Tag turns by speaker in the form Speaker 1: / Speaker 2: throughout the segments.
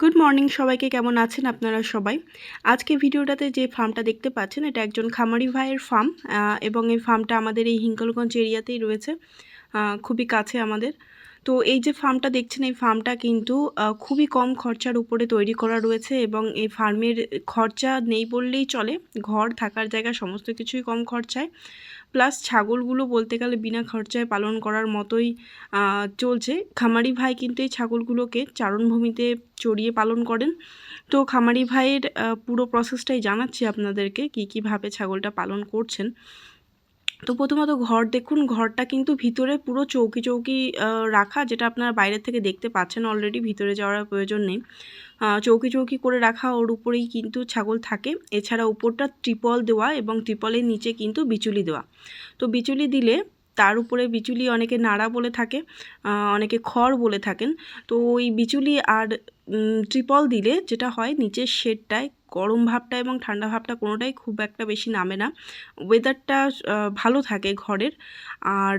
Speaker 1: Good morning সবাইকে, কেমন আছেন আপনারা সবাই? আজকে ভিডিওটাতে যে ফার্মটা দেখতে পাচ্ছেন এটা একজন খামারি ভাইয়ের ফার্ম, এবং এই ফার্মটা আমাদের এই হিঙ্গলগঞ্জ এরিয়াতেই রয়েছে, খুবই কাছে আমাদের। তো এই যে ফার্মটা দেখছেন, এই ফার্মটা কিন্তু খুবই কম খরচার উপরে তৈরি করা রয়েছে এবং এই ফার্মের খরচা নেই বললেই চলে। ঘর, থাকার জায়গা সমস্ত কিছুই কম খরচায়, প্লাস ছাগলগুলো বলতে গেলে বিনা খরচায় পালন করার মতোই চলছে। খামারি ভাই কিন্তু এই ছাগলগুলোকে চারণভূমিতে চড়িয়ে পালন করেন। তো খামারি ভাইয়ের পুরো প্রসেসটাই জানাচ্ছি আপনাদেরকে, কীভাবে ছাগলটা পালন করছেন। তো প্রথমত ঘর দেখুন, ঘরটা কিন্তু ভিতরে পুরো চৌকি রাখা, যেটা আপনারা বাইরের থেকে দেখতে পাচ্ছেন অলরেডি, ভিতরে যাওয়ার প্রয়োজন নেই। চৌকি করে রাখা, ওর উপরেই কিন্তু ছাগল থাকে। এছাড়া উপরটা ত্রিপল দেওয়া এবং ত্রিপলের নিচে কিন্তু বিচুলি দেওয়া। তো বিচুলি দিলে তার উপরে, বিচুলি অনেকে নাড়া বলে থাকে, অনেকে খড় বলে থাকেন। তো ওই বিচুলি আর ত্রিপল দিলে যেটা হয়, নিচের শেডটায় গরম ভাবটা এবং ঠান্ডা ভাবটা কোনোটাই খুব একটা বেশি নামে না, ওয়েদারটা ভালো থাকে ঘরের। আর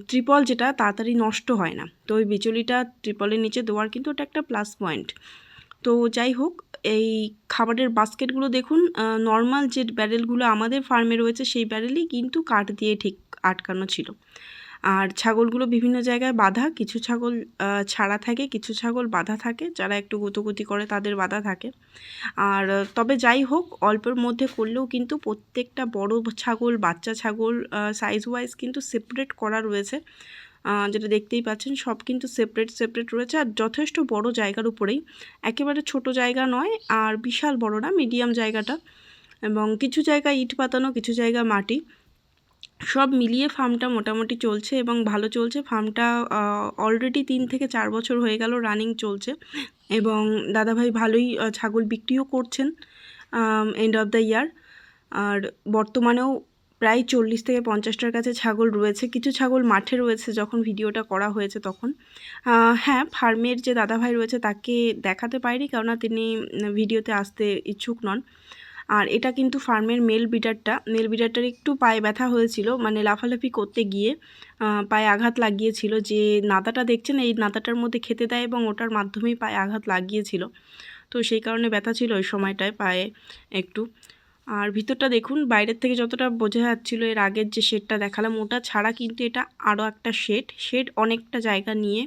Speaker 1: ত্রিপল যেটা তাড়াতাড়ি নষ্ট হয় না। তো ওই বিচুলিটা ত্রিপলের নিচে দেওয়ার কিন্তু ওটা একটা প্লাস পয়েন্ট। তো যাই হোক, এই খাবারের বাস্কেটগুলো দেখুন, নর্মাল যে ব্যারেলগুলো আমাদের ফার্মে রয়েছে সেই ব্যারেলই কিন্তু কাঠ দিয়ে ঠিক আটকানো ছিল। আর ছাগলগুলো বিভিন্ন জায়গায় বাঁধা, কিছু ছাগল ছাড়া থাকে, কিছু ছাগল বাঁধা থাকে, যারা একটু গুতোগুতি করে তাদের বাঁধা থাকে। আর তবে যাই হোক, অল্পের মধ্যে করলেও কিন্তু প্রত্যেকটা বড় ছাগল, বাচ্চা ছাগল সাইজ ওয়াইজ কিন্তু সেপারেট করা রয়েছে, যেটা দেখতেই পাচ্ছেন সব কিন্তু সেপারেট রয়েছে। আর যথেষ্ট বড় জায়গার উপরেই, একেবারে ছোট জায়গা নয় আর বিশাল বড় না, মিডিয়াম জায়গাটা। এবং কিছু জায়গা ইট পাতানো, কিছু জায়গা মাটি, সব মিলিয়ে ফার্মটা মোটামুটি চলছে এবং ভালো চলছে। ফার্মটা অলরেডি 3 থেকে 4 বছর হয়ে গেল রানিং চলছে এবং দাদাভাই ভালোই ছাগল বিক্রিও করছেন এন্ড অফ দ্য ইয়ার। আর বর্তমানেও প্রায় 40 থেকে 50টার কাছে ছাগল রয়েছে। কিছু ছাগল মাঠে রয়েছে যখন ভিডিওটা করা হয়েছে তখন। হ্যাঁ, ফার্মের যে দাদাভাই রয়েছে তাকে দেখাতে পারিনি, কেননা তিনি ভিডিওতে আসতে ইচ্ছুক নন। আর এটা কিন্তু ফার্মের মেল বিডারটার একটু পায়ে ব্যথা হয়েছিল, মানে লাফালাফি করতে গিয়ে পায়ে আঘাত লাগিয়েছিল। যে নাদাটা দেখছেন, এই নাদাটার মধ্যে খেতে দেয় এবং ওটার মাধ্যমেই পায়ে আঘাত লাগিয়েছিল। তো সেই কারণে ব্যথা ছিল ওই সময়টায় পায়ে একটু। আর ভিতরটা দেখুন, বাইরের থেকে যতটা বোঝা যাচ্ছিলো, এর আগের যে শেডটা দেখালাম ওটা ছাড়া কিন্তু এটা আরও একটা শেড অনেকটা জায়গা নিয়ে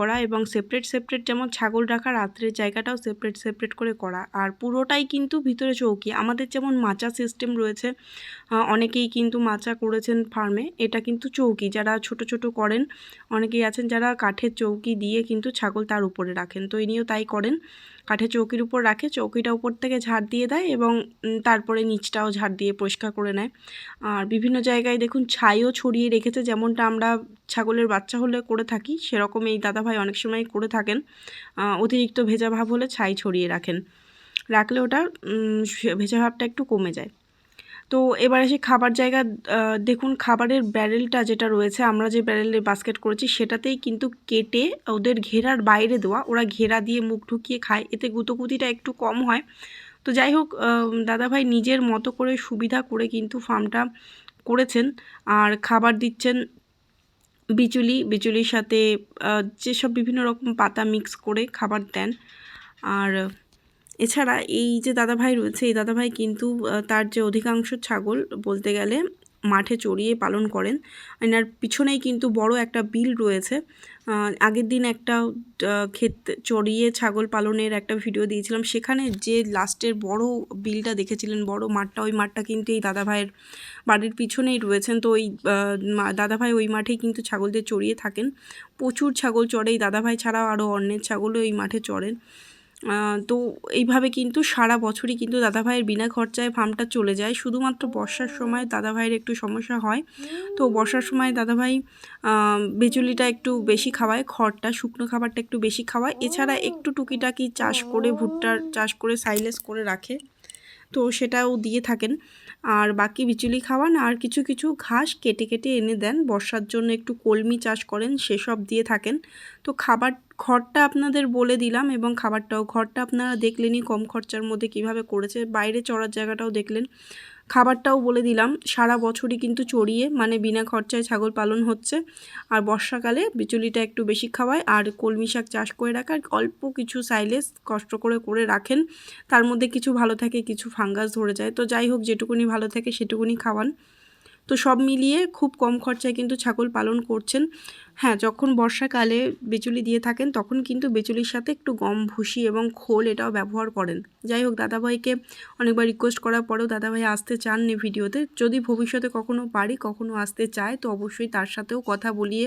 Speaker 1: করা এবং সেপারেট, যেমন ছাগল রাখা রাত্রের জায়গাটাও সেপারেট করে করা। আর পুরোটাই কিন্তু ভিতরে চৌকি, আমাদের যেমন মাচা সিস্টেম রয়েছে, অনেকেই কিন্তু মাচা করেছেন ফার্মে, এটা কিন্তু চৌকি, যারা ছোট করেন অনেকেই আছেন যারা কাঠের চৌকি দিয়ে কিন্তু ছাগল তার উপরে রাখেন। তো ইনিও তাই করেন, কাঠের চৌকির উপর রাখে, চৌকিটা উপর থেকে ঝাড় দিয়ে দেয় এবং তারপরে নিচটাও ঝাড় দিয়ে পরিষ্কার করে নেয়। আর বিভিন্ন জায়গায় দেখুন ছাইও ছড়িয়ে রেখেছে, যেমনটা আমরা ছাগলের বাচ্চা হলে করে থাকি, সেরকম এই দাদাভাই অনেক সময় করে থাকেন। অতিরিক্ত ভেজা ভাব হলে ছাই ছড়িয়ে রাখলে ওটা ভেজা ভাবটা একটু কমে যায়। তো এবার এসে খাবার জায়গা দেখুন, খাবারের ব্যারেলটা যেটা রয়েছে, আমরা যে ব্যারেলে বাস্কেট করেছি সেটাতেই কিন্তু কেটে ওদের ঘেরার বাইরে দেওয়া, ওরা ঘেরা দিয়ে মুখ ঢুকিয়ে খায়, এতে গুঁতোগুতিটা একটু কম হয়। তো যাই হোক, দাদাভাই নিজের মতো করে সুবিধা করে কিন্তু ফার্মটা করেছেন। আর খাবার দিচ্ছেন বিচুলির সাথে যেসব বিভিন্ন রকম পাতা মিক্স করে খাবার দেন। আর এছাড়া এই যে দাদাভাই রয়েছে, এই দাদাভাই কিন্তু তার যে অধিকাংশ ছাগল বলতে গেলে মাঠে চড়িয়ে পালন করেন। এনার পিছনেই কিন্তু বড় একটা বিল রয়েছে। আগের দিন একটা ক্ষেত চড়িয়ে ছাগল পালনের একটা ভিডিও দিয়েছিলাম, সেখানে যে লাস্টের বড় বিলটা দেখেছিলেন, বড় মাঠটা, ওই মাঠটা কিন্তু এই দাদাভাইয়ের বাড়ির পিছনেই রয়েছেন। তো ওই দাদাভাই ওই মাঠেই কিন্তু ছাগলদের চড়িয়ে থাকেন। প্রচুর ছাগল চড়ে, এই দাদাভাই ছাড়াও আরও অন্যের ছাগলও এই মাঠে চড়েন। তো এইভাবে কিন্তু সারা বছরই কিন্তু দাদাভাইয়ের বিনা খরচায় ফার্মটা চলে যায়। শুধুমাত্র বর্ষার সময় দাদাভাইয়ের একটু সমস্যা হয়। তো বর্ষার সময় দাদাভাই বিচুলিটা একটু বেশি খাওয়ায়, খড়টা, শুকনো খাবারটা একটু বেশি খাওয়ায়। এছাড়া একটু টুকিটাকি চাষ করে, ভুট্টার চাষ করে সাইলেজ করে রাখে, তো সেটাও দিয়ে থাকেন। আর বাকি বিচুলি খাওয়ান, আর কিছু ঘাস কেটে এনে দেন। বর্ষার জন্য একটু কলমি চাষ করেন, সেসব দিয়ে থাকেন। তো খড়টা আপনাদের বলে দিলাম এবং ঘরটা আপনারা দেখলেনই কম খরচার মধ্যে কিভাবে করেছে। বাইরে চড়ার জায়গাটাও দেখলেন। খাবারটাও বলে দিলাম, সারা বছরই কিন্তু চড়িয়ে মানে বিনা খরচায় ছাগল পালন হচ্ছে। আর বর্ষাকালে বিচুলিটা একটু বেশি খাওয়ায়, আর কলমি শাক চাষ করে রাখে, আর অল্প কিছু সাইলেজ কষ্ট করে করে রাখেন। তার মধ্যে কিছু ভালো থাকে, কিছু ফাঙ্গাস ধরে যায়। তো যাই হোক, যেটুকুনি ভালো থাকে সেটুকুনি খাওয়ান। তো সব মিলিয়ে খুব কম খরচায় কিন্তু ছাগল পালন করছেন। হ্যাঁ, যখন বর্ষাকালে বিচুলি দিয়ে থাকেন তখন কিন্তু বিচুলির সাথে একটু গম, ভুসি এবং খোল এটাও ব্যবহার করেন। যাই হোক, দাদাভাইকে অনেকবার রিকোয়েস্ট করার পরেও দাদাভাই আসতে চাননি ভিডিওতে। যদি ভবিষ্যতে কখনো পারি, কখনো আসতে চায়, তো অবশ্যই তার সাথেও কথা বলিয়ে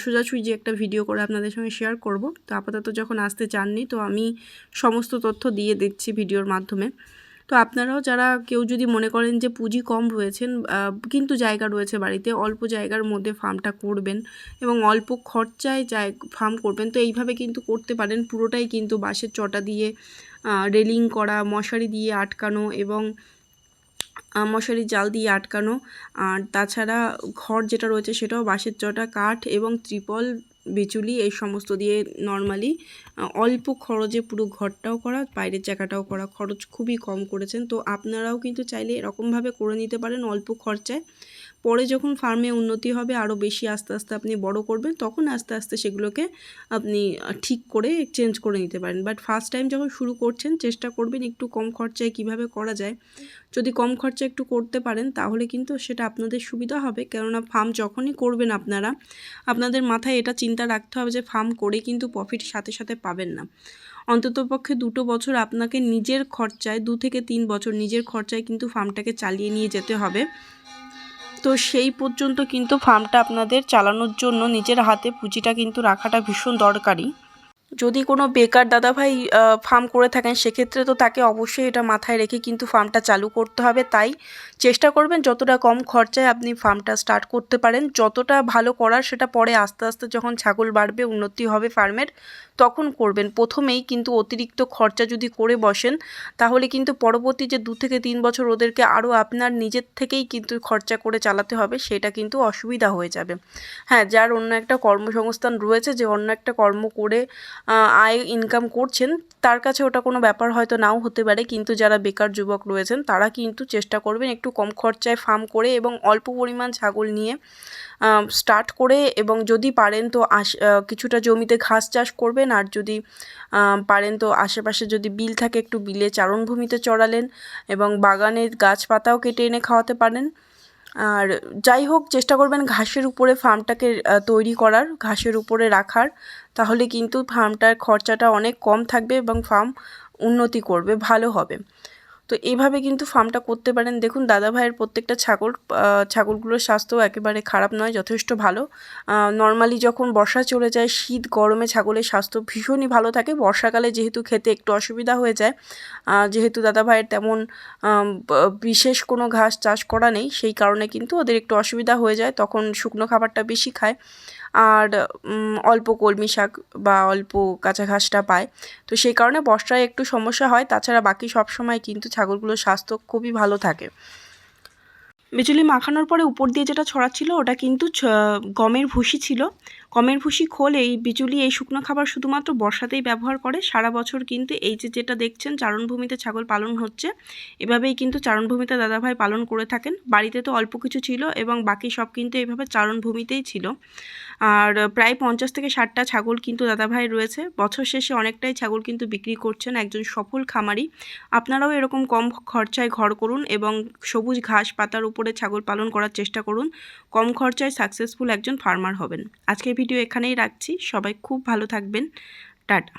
Speaker 1: সোজাসুজি একটা ভিডিও করে আপনাদের সঙ্গে শেয়ার করব। তো আপাতত যখন আসতে চাননি, তো আমি সমস্ত তথ্য দিয়ে দিচ্ছি ভিডিওর মাধ্যমে। তো আপনারাও যারা কেউ যদি মনে করেন যে পুঁজি কম রয়েছেন কিন্তু জায়গা রয়েছে বাড়িতে, অল্প জায়গার মধ্যে ফার্মটা করবেন এবং অল্প খরচায় ফার্ম করবেন, তো এইভাবে কিন্তু করতে পারেন। পুরোটাই কিন্তু বাঁশের চটা দিয়ে রেলিং করা, মশারি দিয়ে আটকানো এবং মশারি জাল দিয়ে আটকানো। আর তাছাড়া ঘর যেটা রয়েছে সেটাও বাঁশের চটা, কাঠ এবং ত্রিপল, বিচুলি এই সমস্ত দিয়ে নর্মালি অল্প খরচে পুরো ঘরটাও করা, বাইরের জায়গাটাও করা। খরচ খুবই কম করেছেন। তো আপনারাও কিন্তু চাইলে এরকমভাবে করে নিতে পারেন অল্প খরচায়। পরে যখন ফার্মে উন্নতি হবে, আরও বেশি আস্তে আস্তে আপনি বড় করবেন, তখন আস্তে আস্তে সেগুলোকে আপনি ঠিক করে চেঞ্জ করে নিতে পারেন। বাট ফার্স্ট টাইম যখন শুরু করছেন, চেষ্টা করবেন একটু কম খরচায় কিভাবে করা যায়। যদি কম খরচা একটু করতে পারেন তাহলে কিন্তু সেটা আপনাদের সুবিধা হবে। কেননা ফার্ম যখনই করবেন আপনাদের মাথায় এটা চিন্তা রাখতে হবে যে ফার্ম করে কিন্তু প্রফিট সাথে সাথে পাবেন না। অন্ততপক্ষে 2 বছর আপনাকে নিজের খরচায়, 2 থেকে 3 বছর নিজের খরচায় কিন্তু ফার্মটাকে চালিয়ে নিয়ে যেতে হবে। তো সেই পর্যন্ত কিন্তু ফার্মটা আপনাদের চালানোর জন্য নিজের হাতে পুঁজিটা কিন্তু রাখাটা ভীষণ দরকারি। যদি কোনো বেকার দাদাভাই ফার্ম করে থাকেন, সেক্ষেত্রে তো তাকে অবশ্যই এটা মাথায় রেখে কিন্তু ফার্মটা চালু করতে হবে। তাই চেষ্টা করবেন যতটা কম খরচায় আপনি ফার্মটা স্টার্ট করতে পারেন। যতটা ভালো করার সেটা পরে আস্তে আস্তে যখন ছাগল বাড়বে, উন্নতি হবে ফার্মের, তখন করবেন। প্রথমেই কিন্তু অতিরিক্ত খরচা যদি করে বসেন, তাহলে কিন্তু পরবর্তী যে 2 থেকে 3 বছর ওদেরকে আরও আপনার নিজের থেকেই কিন্তু খরচা করে চালাতে হবে, সেটা কিন্তু অসুবিধা হয়ে যাবে। হ্যাঁ, যার অন্য একটা কর্মসংস্থান রয়েছে, যে অন্য একটা কর্ম করে আয় ইনকাম করছেন, তার কাছে ওটা কোনো ব্যাপার হয়তো নাও হতে পারে। কিন্তু যারা বেকার যুবক রয়েছেন, তারা কিন্তু চেষ্টা করবেন একটু কম খরচায় ফার্ম করে এবং অল্প পরিমাণ ছাগল নিয়ে স্টার্ট করে, এবং যদি পারেন তো কিছুটা জমিতে ঘাস চাষ করবেন। আর যদি পারেন তো আশেপাশে যদি বিল থাকে, একটু বিলে চারণভূমিতে চড়ালেন এবং বাগানের গাছপাতাও কেটে এনে খাওয়াতে পারেন। আর যাই হোক, চেষ্টা করবেন ঘাসের উপরে ফার্মটাকে তৈরি করার, ঘাসের উপরে রাখার। তাহলে কিন্তু ফার্মটার খরচাটা অনেক কম থাকবে এবং ফার্ম উন্নতি করবে, ভালো হবে। তো এইভাবে কিন্তু ফার্মটা করতে পারেন। দেখুন, দাদাভাইয়ের প্রত্যেকটা ছাগলগুলোর স্বাস্থ্য একেবারে খারাপ নয়, যথেষ্ট ভালো। নর্মালি যখন বর্ষা চলে যায়, শীত গরমে ছাগলের স্বাস্থ্য ভীষণই ভালো থাকে। বর্ষাকালে যেহেতু খেতে একটু অসুবিধা হয়ে যায়, যেহেতু দাদাভাইয়ের তেমন বিশেষ কোনো ঘাস চাষ করা নেই, সেই কারণে কিন্তু ওদের একটু অসুবিধা হয়ে যায়, তখন শুকনো খাবারটা বেশি খায় আর অল্প কলমি শাক বা অল্প কাঁচা ঘাসটা পায়। তো সেই কারণে বর্ষায় একটু সমস্যা হয়। তাছাড়া বাকি সব সময় কিন্তু ছাগলগুলোর স্বাস্থ্য খুবই ভালো থাকে। বিচুলি মাখানোর পরে উপর দিয়ে যেটা ছড়াচ্ছিল ওটা কিন্তু গমের ভুসি ছিল। গমের ভুসি খোল এই বিচুলি এই শুকনো খাবার শুধুমাত্র বর্ষাতেই ব্যবহার করে। সারা বছর কিন্তু এই যেটা দেখছেন চারণভূমিতে ছাগল পালন হচ্ছে, এভাবেই কিন্তু চারণভূমিতে দাদাভাই পালন করে থাকেন। বাড়িতে তো অল্প কিছু ছিল এবং বাকি সব কিন্তু এইভাবে চারণভূমিতেই ছিল। আর প্রায় 50 থেকে 60টা ছাগল কিন্তু দাদাভাই রয়েছে। বছর শেষে অনেকটাই ছাগল কিন্তু বিক্রি করছেন, একজন সফল খামারি। আপনারাও এরকম কম খরচায় ঘর করুন এবং সবুজ ঘাস পাতার উপরে ছাগল পালন করার চেষ্টা করুন। কম খরচায় সাকসেসফুল একজন ফার্মার হবেন। আজকের ভিডিও এখানেই রাখছি। সবাই খুব ভালো থাকবেন। টাটা।